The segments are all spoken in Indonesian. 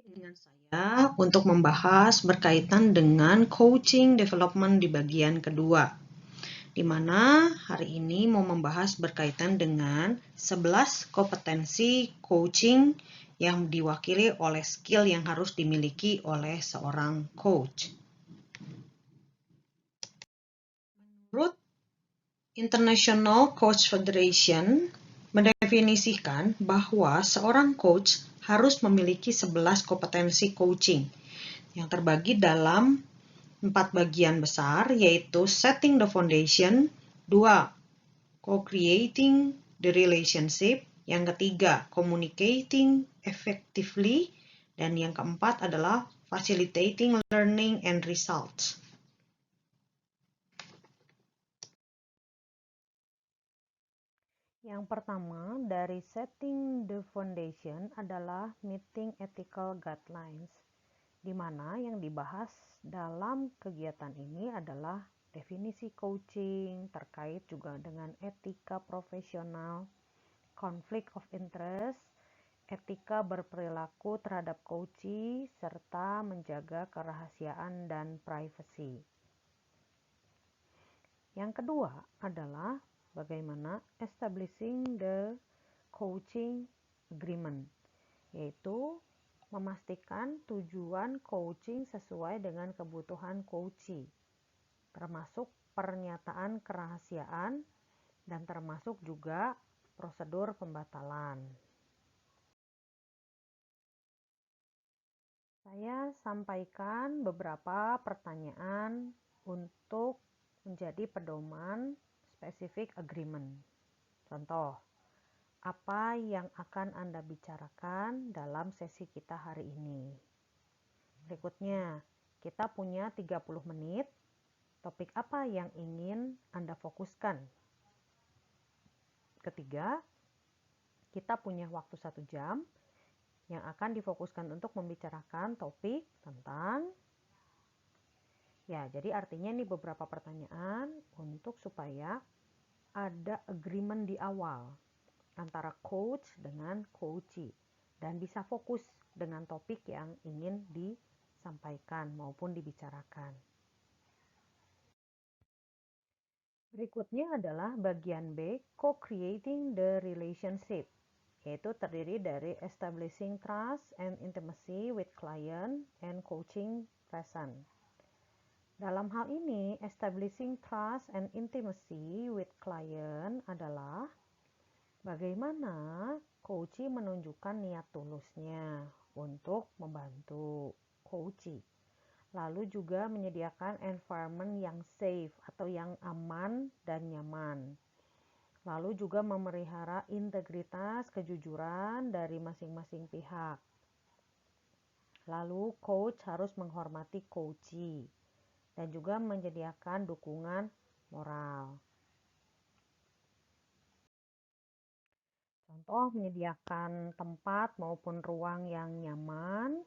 Dengan saya untuk membahas berkaitan dengan coaching development di bagian kedua, di mana hari ini mau membahas berkaitan dengan 11 kompetensi coaching yang diwakili oleh skill yang harus dimiliki oleh seorang coach. Menurut International Coach Federation mendefinisikan bahwa seorang coach harus memiliki 11 kompetensi coaching yang terbagi dalam 4 bagian besar, yaitu setting the foundation, 2. Co-creating the relationship, yang ketiga communicating effectively, dan yang keempat adalah facilitating learning and results. Yang pertama dari setting the foundation adalah meeting ethical guidelines, di mana yang dibahas dalam kegiatan ini adalah definisi coaching terkait juga dengan etika profesional, conflict of interest, etika berperilaku terhadap coachee, serta menjaga kerahasiaan dan privacy. Yang kedua adalah bagaimana establishing the coaching agreement, yaitu memastikan tujuan coaching sesuai dengan kebutuhan coachee, termasuk pernyataan kerahasiaan dan termasuk juga prosedur pembatalan. Saya sampaikan beberapa pertanyaan untuk menjadi pedoman specific agreement. Contoh, apa yang akan Anda bicarakan dalam sesi kita hari ini? Berikutnya, kita punya 30 menit. Topik apa yang ingin Anda fokuskan? Ketiga, kita punya waktu 1 jam yang akan difokuskan untuk membicarakan topik tentang. Ya, jadi artinya ini beberapa pertanyaan untuk supaya ada agreement di awal antara coach dengan coachee dan bisa fokus dengan topik yang ingin disampaikan maupun dibicarakan. Berikutnya adalah bagian B, co-creating the relationship, yaitu terdiri dari establishing trust and intimacy with client and coaching present. Dalam hal ini, establishing trust and intimacy with client adalah bagaimana coachee menunjukkan niat tulusnya untuk membantu coachee. Lalu juga menyediakan environment yang safe atau yang aman dan nyaman. Lalu juga memelihara integritas, kejujuran dari masing-masing pihak. Lalu coach harus menghormati coachee dan juga menyediakan dukungan moral. Contoh, menyediakan tempat maupun ruang yang nyaman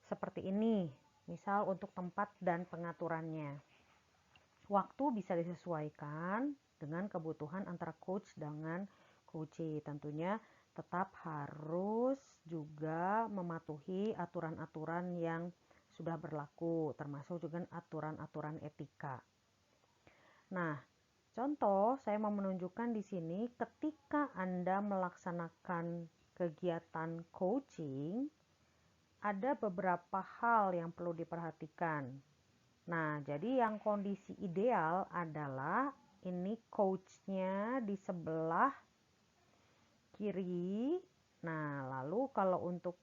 seperti ini. Misal untuk tempat dan pengaturannya. Waktu bisa disesuaikan dengan kebutuhan antara coach dengan coachee. Tentunya tetap harus juga mematuhi aturan-aturan yang sudah berlaku, termasuk juga aturan-aturan etika. Nah, contoh saya mau menunjukkan di sini ketika Anda melaksanakan kegiatan coaching, ada beberapa hal yang perlu diperhatikan. Nah, jadi yang kondisi ideal adalah ini coachnya di sebelah kiri. Nah, lalu kalau untuk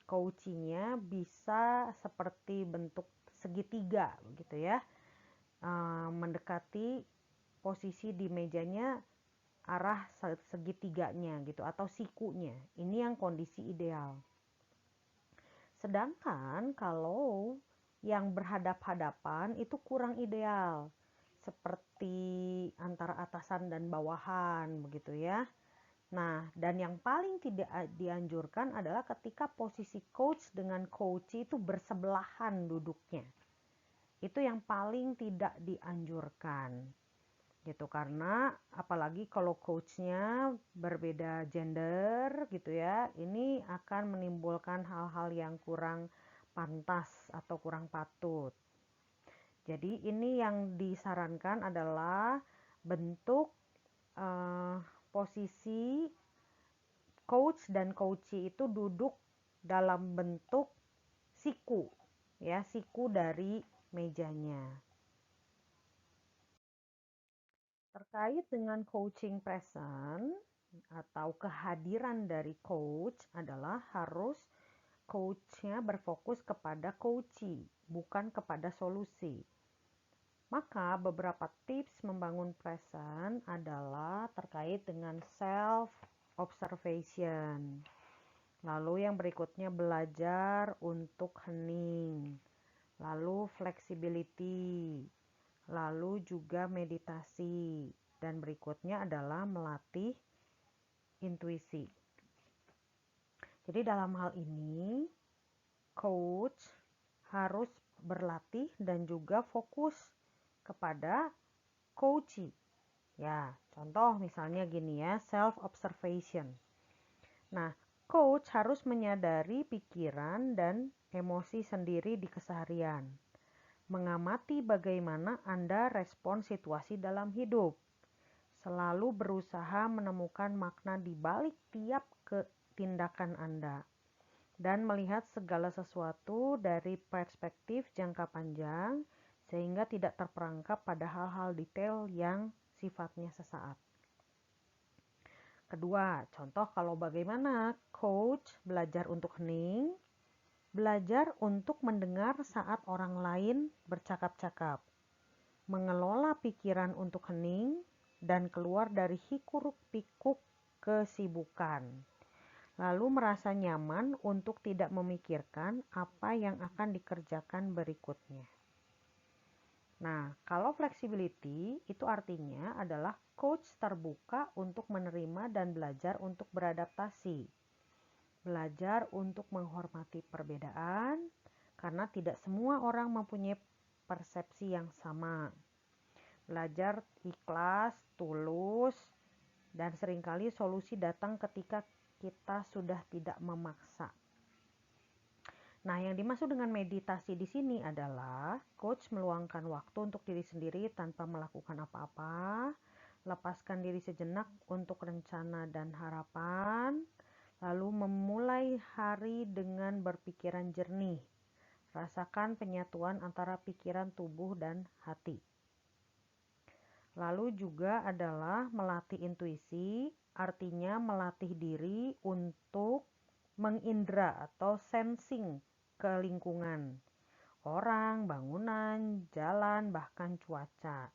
coachee-nya bisa seperti bentuk segitiga gitu ya, mendekati posisi di mejanya arah segitiganya gitu atau sikunya. Ini yang kondisi ideal. Sedangkan kalau yang berhadap-hadapan itu kurang ideal, seperti antara atasan dan bawahan begitu ya. Nah, dan yang paling tidak dianjurkan adalah ketika posisi coach dengan coachee itu bersebelahan duduknya. Itu yang paling tidak dianjurkan. gitu, karena apalagi kalau coachnya berbeda gender gitu ya, ini akan menimbulkan hal-hal yang kurang pantas atau kurang patut. Jadi ini yang disarankan adalah bentuk posisi coach dan coachee itu duduk dalam bentuk siku, ya, siku dari mejanya. Terkait dengan coaching present atau kehadiran dari coach adalah harus coachnya berfokus kepada coachee, bukan kepada solusi. Maka beberapa tips membangun present adalah terkait dengan self-observation. Lalu yang berikutnya belajar untuk hening. Lalu flexibility. Lalu juga meditasi. Dan berikutnya adalah melatih intuisi. Jadi dalam hal ini, coach harus berlatih dan juga fokus kepada coachee. Ya, contoh misalnya gini ya, self-observation. Nah, coach harus menyadari pikiran dan emosi sendiri di keseharian. Mengamati bagaimana Anda respon situasi dalam hidup. Selalu berusaha menemukan makna di balik tiap tindakan Anda. Dan melihat segala sesuatu dari perspektif jangka panjang sehingga tidak terperangkap pada hal-hal detail yang sifatnya sesaat. Kedua, contoh kalau bagaimana coach belajar untuk hening, belajar untuk mendengar saat orang lain bercakap-cakap, mengelola pikiran untuk hening, dan keluar dari hiruk-pikuk kesibukan. Lalu merasa nyaman untuk tidak memikirkan apa yang akan dikerjakan berikutnya. Nah, kalau flexibility itu artinya adalah coach terbuka untuk menerima dan belajar untuk beradaptasi. Belajar untuk menghormati perbedaan, karena tidak semua orang mempunyai persepsi yang sama. Belajar ikhlas, tulus, dan seringkali solusi datang ketika kita sudah tidak memaksa. Nah, yang dimaksud dengan meditasi di sini adalah coach meluangkan waktu untuk diri sendiri tanpa melakukan apa-apa, lepaskan diri sejenak untuk rencana dan harapan, lalu memulai hari dengan berpikiran jernih. Rasakan penyatuan antara pikiran, tubuh, dan hati. Lalu juga adalah melatih intuisi, artinya melatih diri untuk mengindra atau sensing ke lingkungan, orang, bangunan, jalan, bahkan cuaca.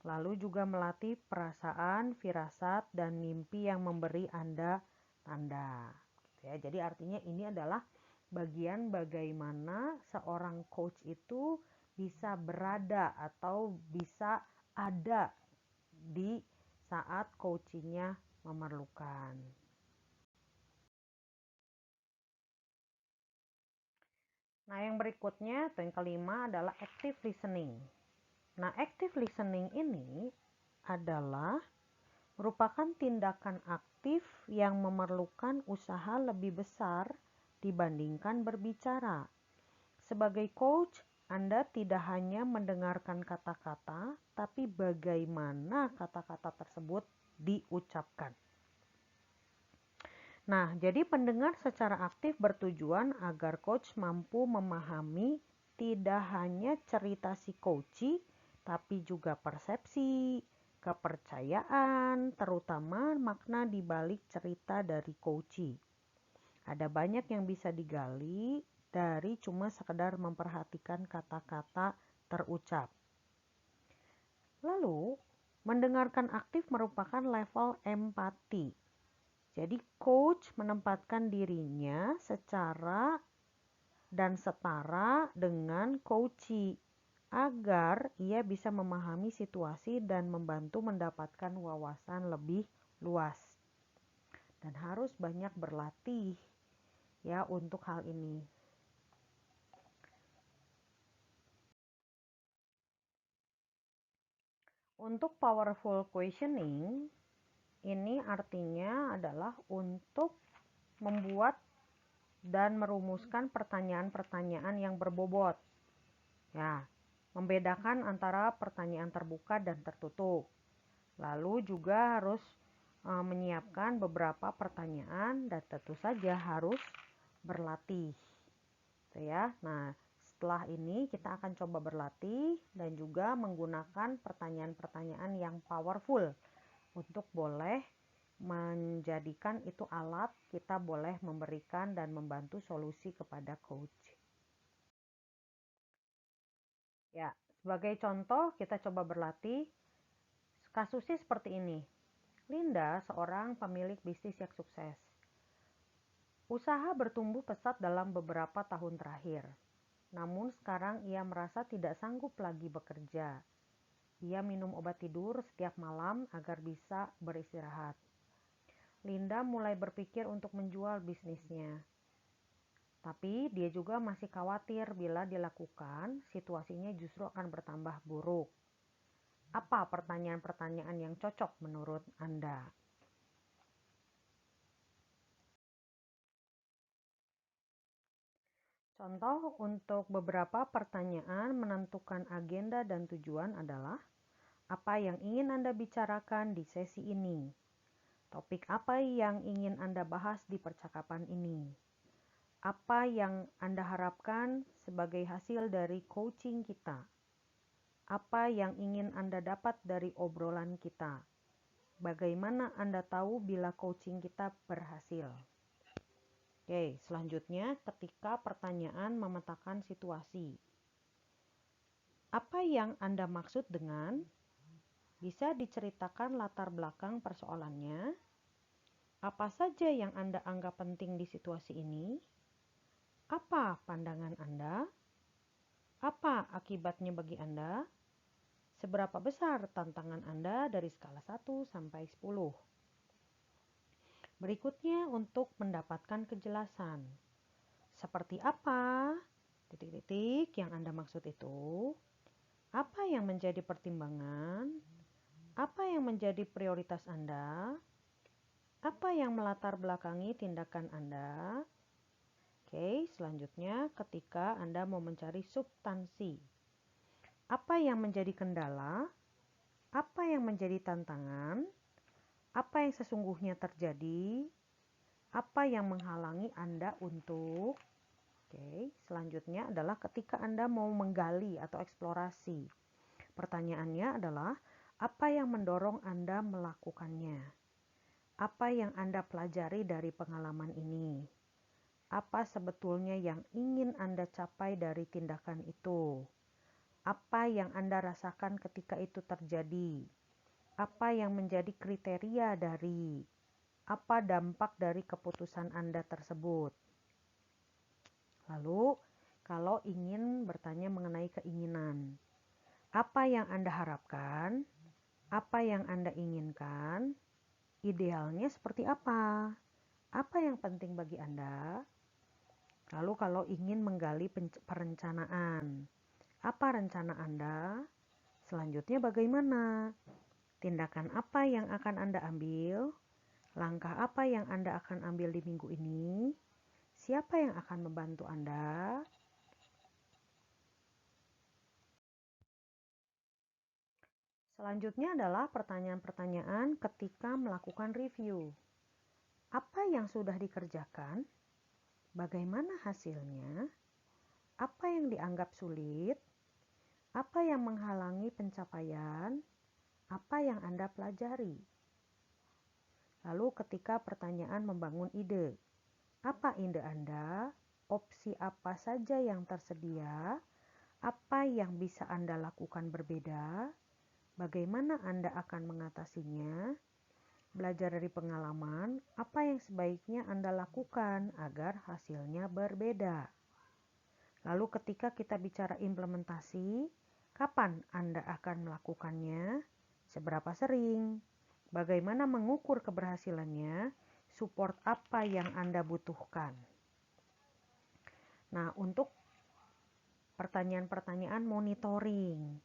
Lalu juga melatih perasaan, firasat, dan mimpi yang memberi Anda tanda. Ya, jadi artinya ini adalah bagian bagaimana seorang coach itu bisa berada atau bisa ada di saat coachingnya memerlukan. Nah, yang berikutnya atau yang kelima adalah active listening. Nah, active listening ini adalah merupakan tindakan aktif yang memerlukan usaha lebih besar dibandingkan berbicara. Sebagai coach, Anda tidak hanya mendengarkan kata-kata, tapi bagaimana kata-kata tersebut diucapkan. Nah, jadi pendengar secara aktif bertujuan agar coach mampu memahami tidak hanya cerita si coachee, tapi juga persepsi, kepercayaan, terutama makna di balik cerita dari coachee. Ada banyak yang bisa digali dari cuma sekedar memperhatikan kata-kata terucap. Lalu, mendengarkan aktif merupakan level empati. Jadi coach menempatkan dirinya secara dan setara dengan coachee agar ia bisa memahami situasi dan membantu mendapatkan wawasan lebih luas. Dan harus banyak berlatih ya untuk hal ini. Untuk powerful questioning, ini artinya adalah untuk membuat dan merumuskan pertanyaan-pertanyaan yang berbobot. Ya, membedakan antara pertanyaan terbuka dan tertutup. Lalu juga harus menyiapkan beberapa pertanyaan dan tentu saja harus berlatih. Gitu ya. Nah, setelah ini kita akan coba berlatih dan juga menggunakan pertanyaan-pertanyaan yang powerful untuk boleh menjadikan itu alat kita boleh memberikan dan membantu solusi kepada coach. Ya, sebagai contoh kita coba berlatih. Kasusnya seperti ini. Linda seorang pemilik bisnis yang sukses. Usaha bertumbuh pesat dalam beberapa tahun terakhir. Namun sekarang ia merasa tidak sanggup lagi bekerja. Ia minum obat tidur setiap malam agar bisa beristirahat. Linda mulai berpikir untuk menjual bisnisnya. Tapi dia juga masih khawatir bila dilakukan, situasinya justru akan bertambah buruk. Apa pertanyaan-pertanyaan yang cocok menurut Anda? Contoh untuk beberapa pertanyaan menentukan agenda dan tujuan adalah apa yang ingin Anda bicarakan di sesi ini? Topik apa yang ingin Anda bahas di percakapan ini? Apa yang Anda harapkan sebagai hasil dari coaching kita? Apa yang ingin Anda dapat dari obrolan kita? Bagaimana Anda tahu bila coaching kita berhasil? Oke, selanjutnya ketika pertanyaan memetakan situasi. Apa yang Anda maksud dengan? Bisa diceritakan latar belakang persoalannya? Apa saja yang Anda anggap penting di situasi ini? Apa pandangan Anda? Apa akibatnya bagi Anda? Seberapa besar tantangan Anda dari skala 1 sampai 10? Berikutnya untuk mendapatkan kejelasan. Seperti apa? Titik-titik yang Anda maksud itu. Apa yang menjadi pertimbangan? Apa yang menjadi prioritas Anda? Apa yang melatar belakangi tindakan Anda? Oke, selanjutnya ketika Anda mau mencari substansi. Apa yang menjadi kendala? Apa yang menjadi tantangan? Apa yang sesungguhnya terjadi? Apa yang menghalangi Anda untuk? Oke, selanjutnya adalah ketika Anda mau menggali atau eksplorasi. Pertanyaannya adalah, apa yang mendorong Anda melakukannya? Apa yang Anda pelajari dari pengalaman ini? Apa sebetulnya yang ingin Anda capai dari tindakan itu? Apa yang Anda rasakan ketika itu terjadi? Apa yang menjadi kriteria dari? Apa dampak dari keputusan Anda tersebut? Lalu, kalau ingin bertanya mengenai keinginan, apa yang Anda harapkan? Apa yang Anda inginkan? Idealnya seperti apa? Apa yang penting bagi Anda? Lalu kalau ingin menggali perencanaan, apa rencana Anda? Selanjutnya bagaimana? Tindakan apa yang akan Anda ambil? Langkah apa yang Anda akan ambil di minggu ini? Siapa yang akan membantu Anda? Selanjutnya adalah pertanyaan-pertanyaan ketika melakukan review. Apa yang sudah dikerjakan? Bagaimana hasilnya? Apa yang dianggap sulit? Apa yang menghalangi pencapaian? Apa yang Anda pelajari? Lalu ketika pertanyaan membangun ide, apa ide Anda? Opsi apa saja yang tersedia? Apa yang bisa Anda lakukan berbeda? Bagaimana Anda akan mengatasinya? Belajar dari pengalaman, apa yang sebaiknya Anda lakukan agar hasilnya berbeda? Lalu ketika kita bicara implementasi, kapan Anda akan melakukannya? Seberapa sering? Bagaimana mengukur keberhasilannya? Support apa yang Anda butuhkan? Nah, untuk pertanyaan-pertanyaan monitoring.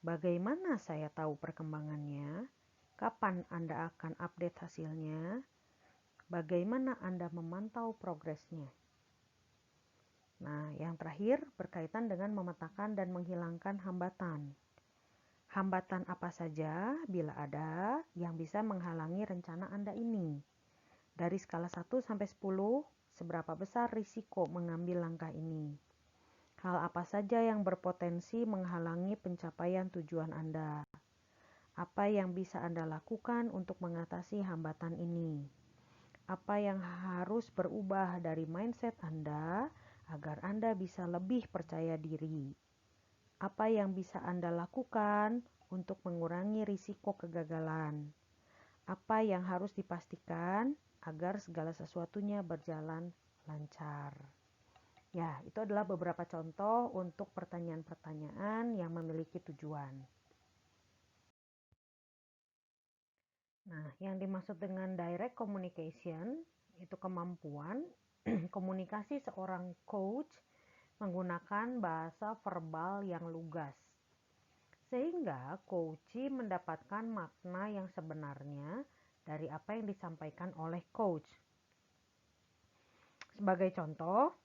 Bagaimana saya tahu perkembangannya? Kapan Anda akan update hasilnya? Bagaimana Anda memantau progresnya? Nah, yang terakhir berkaitan dengan memetakan dan menghilangkan hambatan. Hambatan apa saja bila ada yang bisa menghalangi rencana Anda ini? Dari skala 1 sampai 10, seberapa besar risiko mengambil langkah ini? Hal apa saja yang berpotensi menghalangi pencapaian tujuan Anda? Apa yang bisa Anda lakukan untuk mengatasi hambatan ini? Apa yang harus berubah dari mindset Anda agar Anda bisa lebih percaya diri? Apa yang bisa Anda lakukan untuk mengurangi risiko kegagalan? Apa yang harus dipastikan agar segala sesuatunya berjalan lancar? Ya, itu adalah beberapa contoh untuk pertanyaan-pertanyaan yang memiliki tujuan. Nah, yang dimaksud dengan direct communication itu kemampuan komunikasi seorang coach menggunakan bahasa verbal yang lugas. Sehingga coachee mendapatkan makna yang sebenarnya dari apa yang disampaikan oleh coach. Sebagai contoh,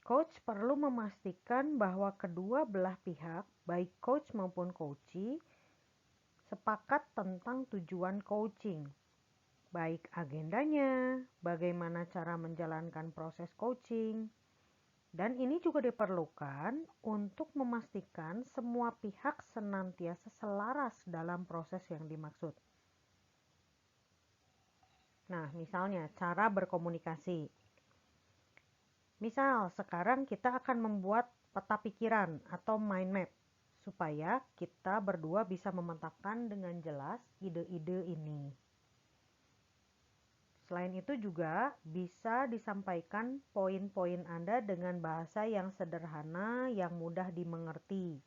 coach perlu memastikan bahwa kedua belah pihak, baik coach maupun coachee, sepakat tentang tujuan coaching, baik agendanya, bagaimana cara menjalankan proses coaching, dan ini juga diperlukan untuk memastikan semua pihak senantiasa selaras dalam proses yang dimaksud. Nah, misalnya cara berkomunikasi. Misal, sekarang kita akan membuat peta pikiran atau mind map supaya kita berdua bisa memetakan dengan jelas ide-ide ini. Selain itu juga bisa disampaikan poin-poin Anda dengan bahasa yang sederhana, yang mudah dimengerti.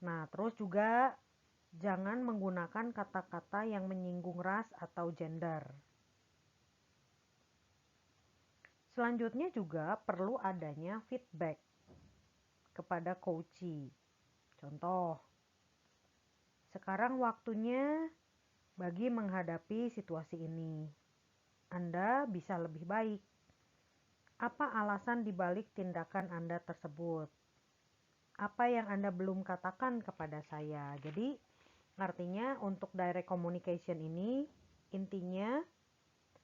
Nah, terus juga jangan menggunakan kata-kata yang menyinggung ras atau gender. Selanjutnya juga perlu adanya feedback kepada coachee. Contoh, sekarang waktunya bagi menghadapi situasi ini. Anda bisa lebih baik. Apa alasan dibalik tindakan Anda tersebut? Apa yang Anda belum katakan kepada saya? Jadi, artinya untuk direct communication ini, intinya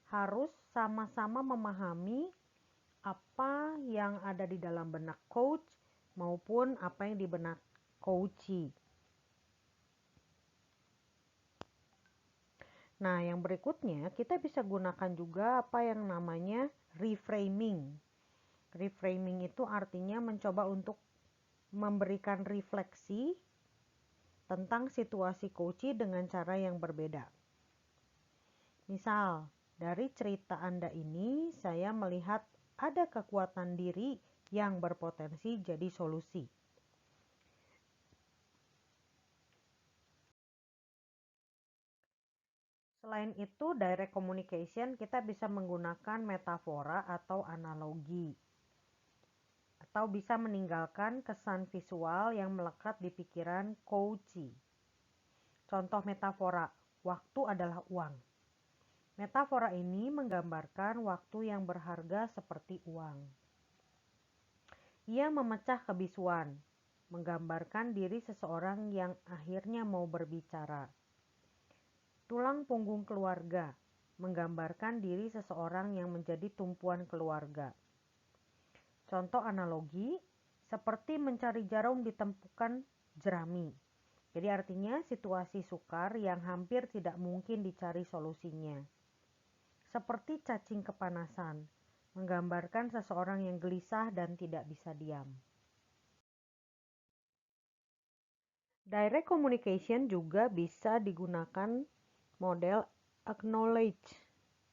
harus sama-sama memahami apa yang ada di dalam benak coach maupun apa yang di benak coachee. Nah, yang berikutnya kita bisa gunakan juga apa yang namanya reframing. Reframing itu artinya mencoba untuk memberikan refleksi tentang situasi coachee dengan cara yang berbeda. Misal, dari cerita Anda ini saya melihat ada kekuatan diri yang berpotensi jadi solusi. Selain itu, direct communication kita bisa menggunakan metafora atau analogi. Atau bisa meninggalkan kesan visual yang melekat di pikiran coachee. Contoh metafora, waktu adalah uang. Metafora ini menggambarkan waktu yang berharga seperti uang. Ia memecah kebisuan, menggambarkan diri seseorang yang akhirnya mau berbicara. Tulang punggung keluarga, menggambarkan diri seseorang yang menjadi tumpuan keluarga. Contoh analogi, seperti mencari jarum di tumpukan jerami. Jadi artinya situasi sukar yang hampir tidak mungkin dicari solusinya. Seperti cacing kepanasan, menggambarkan seseorang yang gelisah dan tidak bisa diam. Direct communication juga bisa digunakan model acknowledge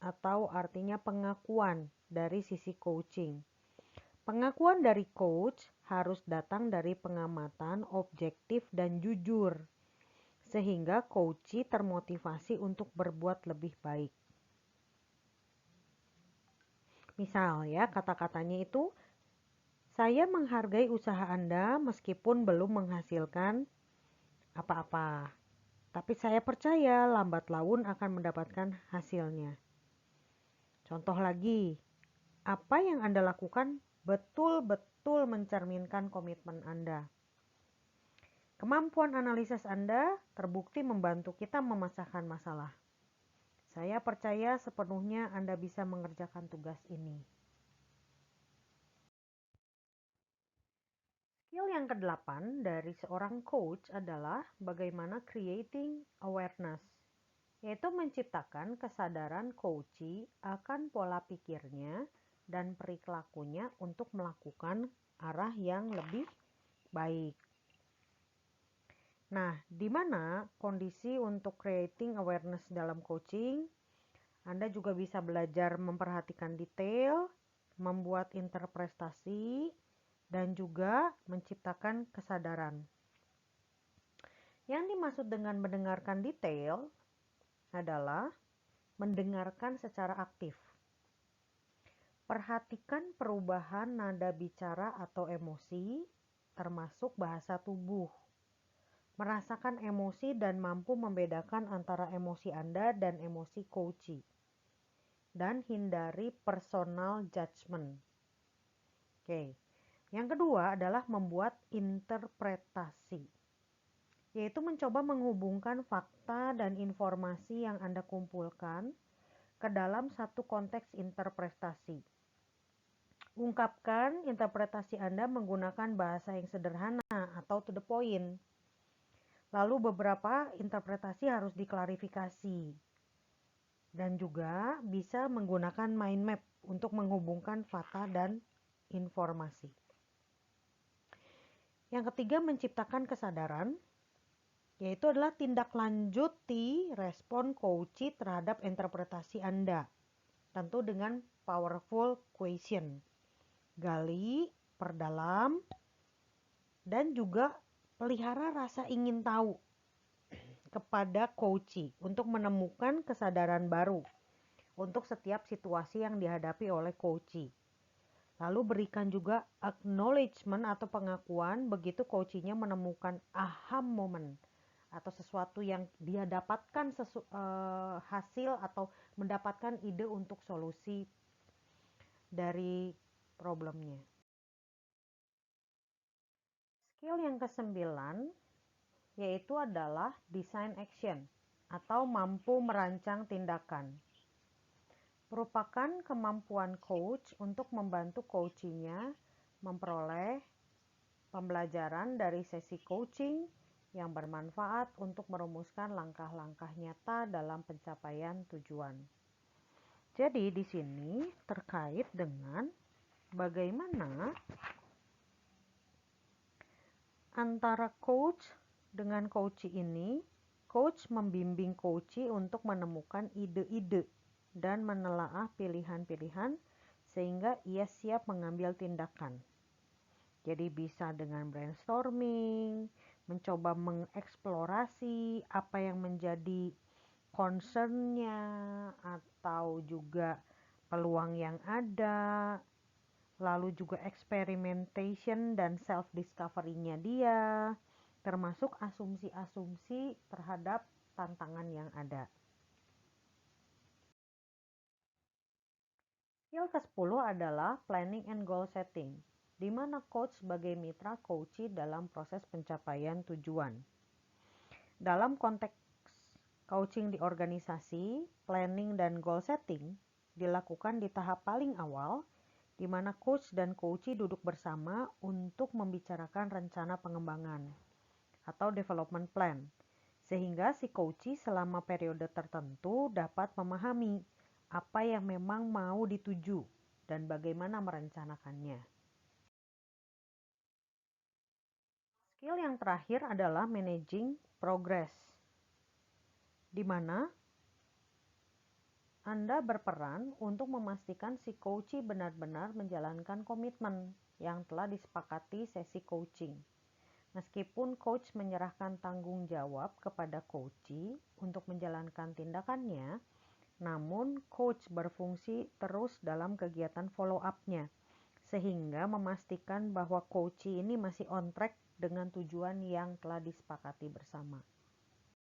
atau artinya pengakuan dari sisi coaching. Pengakuan dari coach harus datang dari pengamatan objektif dan jujur, sehingga coachee termotivasi untuk berbuat lebih baik. Misal ya, kata-katanya itu, Saya menghargai usaha Anda meskipun belum menghasilkan apa-apa. Tapi saya percaya lambat laun akan mendapatkan hasilnya. Contoh lagi, apa yang Anda lakukan betul-betul mencerminkan komitmen Anda. Kemampuan analisis Anda terbukti membantu kita memecahkan masalah. Saya percaya sepenuhnya Anda bisa mengerjakan tugas ini. Skill yang ke-8 dari seorang coach adalah bagaimana creating awareness, yaitu menciptakan kesadaran coachee akan pola pikirnya dan perilakunya untuk melakukan arah yang lebih baik. Nah, di mana kondisi untuk creating awareness dalam coaching? Anda juga bisa belajar memperhatikan detail, membuat interpretasi, dan juga menciptakan kesadaran. Yang dimaksud dengan mendengarkan detail adalah mendengarkan secara aktif. Perhatikan perubahan nada bicara atau emosi, termasuk bahasa tubuh. Merasakan emosi dan mampu membedakan antara emosi Anda dan emosi coachee. Dan hindari personal judgment. Oke. Yang kedua adalah membuat interpretasi, yaitu mencoba menghubungkan fakta dan informasi yang Anda kumpulkan ke dalam satu konteks interpretasi. Ungkapkan interpretasi Anda menggunakan bahasa yang sederhana atau to the point. Lalu beberapa interpretasi harus diklarifikasi. Dan juga bisa menggunakan mind map untuk menghubungkan fakta dan informasi. Yang ketiga, menciptakan kesadaran, yaitu adalah tindak lanjuti respon coachee terhadap interpretasi Anda. Tentu dengan powerful question. Gali, perdalam, dan juga pelihara rasa ingin tahu kepada coachee untuk menemukan kesadaran baru untuk setiap situasi yang dihadapi oleh coachee. Lalu berikan juga acknowledgement atau pengakuan begitu coachee-nya menemukan aha moment atau sesuatu yang dia dapatkan hasil atau mendapatkan ide untuk solusi dari problemnya. Skill yang ke-9 yaitu adalah design action atau mampu merancang tindakan. Merupakan kemampuan coach untuk membantu coachee-nya memperoleh pembelajaran dari sesi coaching yang bermanfaat untuk merumuskan langkah-langkah nyata dalam pencapaian tujuan. Jadi di sini terkait dengan bagaimana antara coach dengan coachee ini, coach membimbing coachee untuk menemukan ide-ide dan menelaah pilihan-pilihan sehingga ia siap mengambil tindakan. Jadi bisa dengan brainstorming, mencoba mengeksplorasi apa yang menjadi concern-nya atau juga peluang yang ada, lalu juga experimentation dan self-discovery-nya dia, termasuk asumsi-asumsi terhadap tantangan yang ada. Skill ke-10 adalah planning and goal setting, di mana coach sebagai mitra coachee dalam proses pencapaian tujuan. Dalam konteks coaching di organisasi, planning dan goal setting dilakukan di tahap paling awal, di mana coach dan coachee duduk bersama untuk membicarakan rencana pengembangan atau development plan, sehingga si coachee selama periode tertentu dapat memahami apa yang memang mau dituju dan bagaimana merencanakannya. Skill yang terakhir adalah managing progress, di mana Anda berperan untuk memastikan si coachee benar-benar menjalankan komitmen yang telah disepakati sesi coaching. Meskipun coach menyerahkan tanggung jawab kepada coachee untuk menjalankan tindakannya, namun coach berfungsi terus dalam kegiatan follow up-nya, sehingga memastikan bahwa coaching ini masih on track dengan tujuan yang telah disepakati bersama.